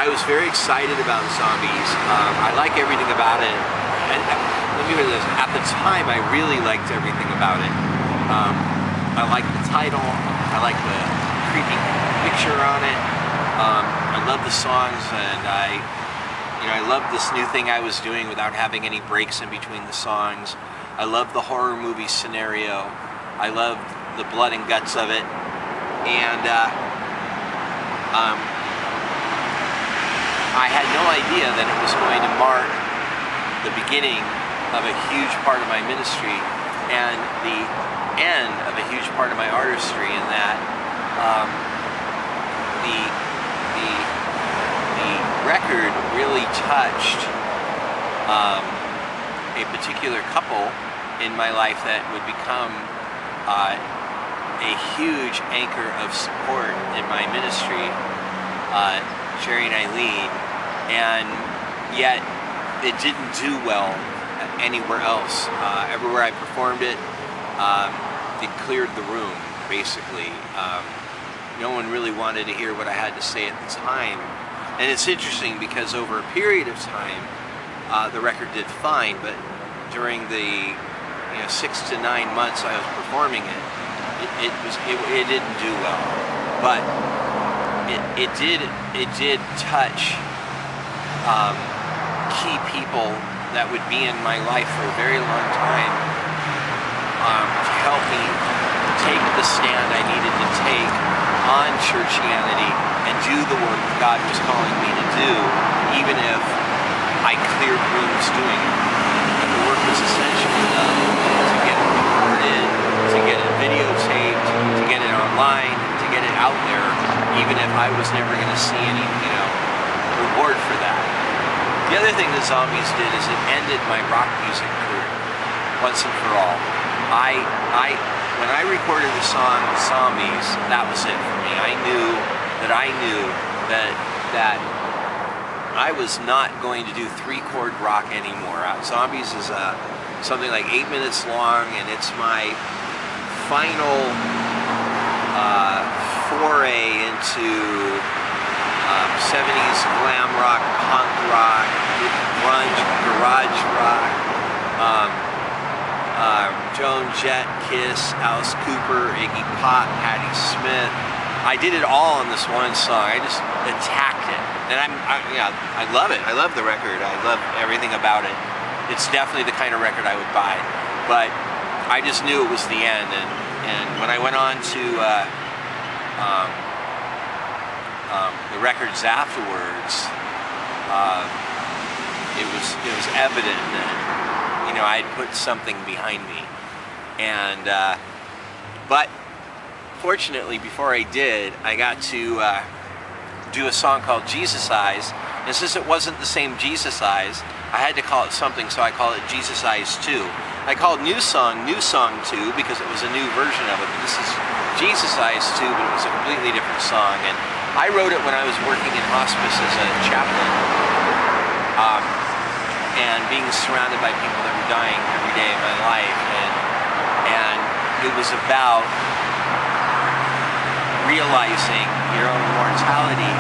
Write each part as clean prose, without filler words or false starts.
I was very excited about Zombies. I like everything about it. And let me put it this, at the time I really liked everything about it. I like the title, I like the creepy picture on it. I love the songs, and I love this new thing I was doing without having any breaks in between the songs. I love the horror movie scenario. I love the blood and guts of it, and I had no idea that it was going to mark the beginning of a huge part of my ministry and the end of a huge part of my artistry, in that the record really touched a particular couple in my life that would become a huge anchor of support in my ministry, Jerry and Eileen, and yet it didn't do well anywhere else. Everywhere I performed it, it cleared the room, basically. No one really wanted to hear what I had to say at the time. And it's interesting because over a period of time, the record did fine, but during the 6 to 9 months I was performing it, it didn't do well. But it did touch key people that would be in my life for a very long time, to help me take the stand I needed to take on churchianity and do the work God was calling me to do, even if I cleared rooms doing it. But the work was essentially done to get it recorded, to get it videotaped, to get it online, to get it out there, even if I was never going to see any, reward for that. The other thing the Zombies did is it ended my rock music career once and for all. When I recorded the song Zombies, that was it for me. I knew that I was not going to do 3-chord rock anymore. Zombies is something like 8 minutes long, and it's my final foray into 70s glam rock, punk rock, grunge, garage rock, Joan Jett, Kiss, Alice Cooper, Iggy Pop, Patti Smith. I did it all in this one song. I just attacked it, and I love it. I love the record. I love everything about it. It's definitely the kind of record I would buy, but I just knew it was the end. And when I went on to the records afterwards, it was evident that I'd put something behind me, and but fortunately, before I did, I got to do a song called Jesus Eyes, and since it wasn't the same Jesus Eyes, I had to call it something, so I call it Jesus Eyes 2. I called New Song 2 because it was a new version of it, but this is Jesus Eyes 2, but it was a completely different song, and I wrote it when I was working in hospice as a chaplain, and being surrounded by people that were dying every day of my life, and it was about realizing your own mortality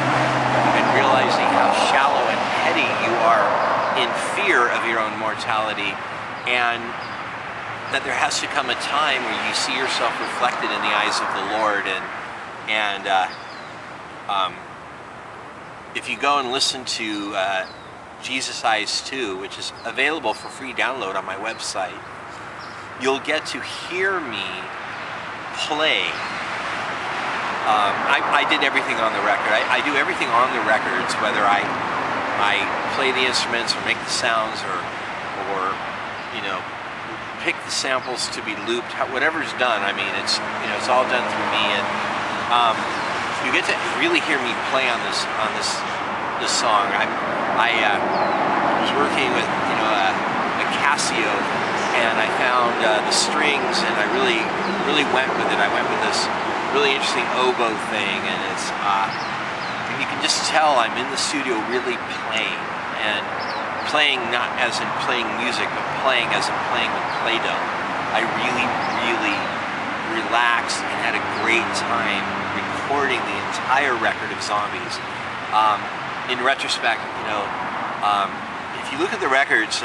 and realizing how shallow and petty you are in fear of your own mortality, and that there has to come a time where you see yourself reflected in the eyes of the Lord, and if you go and listen to Jesus Eyes 2, which is available for free download on my website, you'll get to hear me play. I did everything on the record. I do everything on the records, whether I play the instruments or make the sounds or pick the samples to be looped. Whatever's done, I mean, it's all done through me, and you get to really hear me play on this song. I was working with a Casio, and I found the strings, and I really went with it. I went with this really interesting oboe thing, and it's you can just tell I'm in the studio really playing, and playing not as in playing music, but playing as in playing with Play-Doh. I really relaxed and had a great time recording the entire record of Zombies. in retrospect, if you look at the records,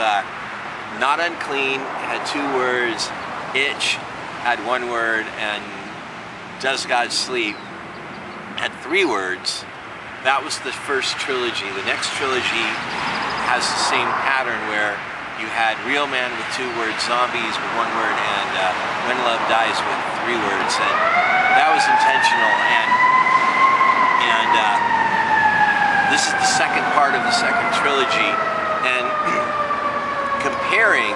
Not Unclean had 2 words, Itch had 1 word, and Does God Sleep had 3 words. That was the first trilogy. The next trilogy has the same pattern where you had Real Man with 2 words, Zombies with 1 word, and When Love Dies with 3 words. And that was intentional. And this is the second part of the second trilogy. And comparing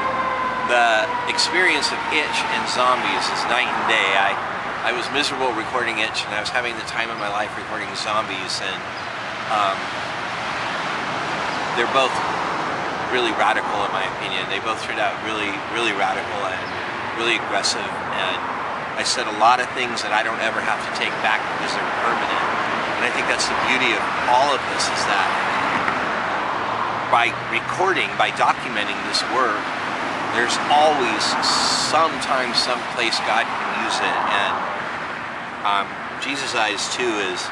the experience of Itch and Zombies is night and day. I was miserable recording Itch, and I was having the time of my life recording Zombies, and they're both really radical in my opinion. They both turned out really, really radical and really aggressive, and I said a lot of things that I don't ever have to take back because they're permanent. And I think that's the beauty of all of this, is that by recording, by documenting this work, there's always sometimes, someplace God can use it. And Jesus Eyes 2 is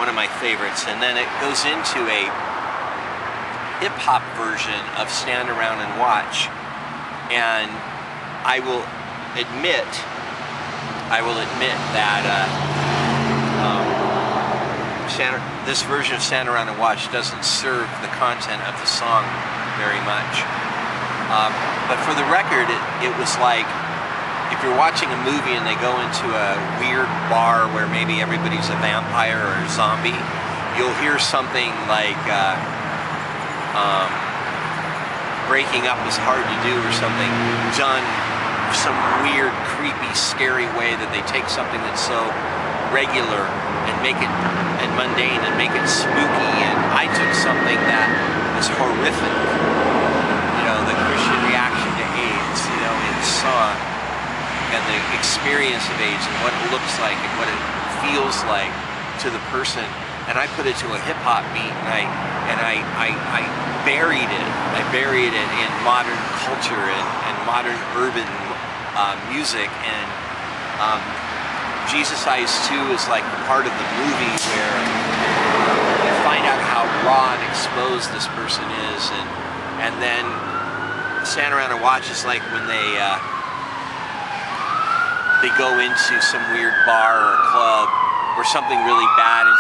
one of my favorites. And then it goes into a hip-hop version of Stand Around and Watch. And I will admit that this version of Stand Around and Watch doesn't serve the content of the song very much. But for the record, it was like if you're watching a movie and they go into a weird bar where maybe everybody's a vampire or a zombie, you'll hear something like breaking up is hard to do, or something done some weird, creepy, scary way that they take something that's so regular and make it, and mundane, and make it spooky. And I took something that was horrific, the Christian reaction to AIDS, in song, and the experience of AIDS, and what it looks like, and what it feels like to the person, and I put it to a hip-hop beat, and I buried it. I buried it in modern culture and modern urban music. And Jesus Eyes 2 is like the part of the movie where you find out how raw and exposed this person is, and then Stand Around and Watch is like when they go into some weird bar or club where something really bad and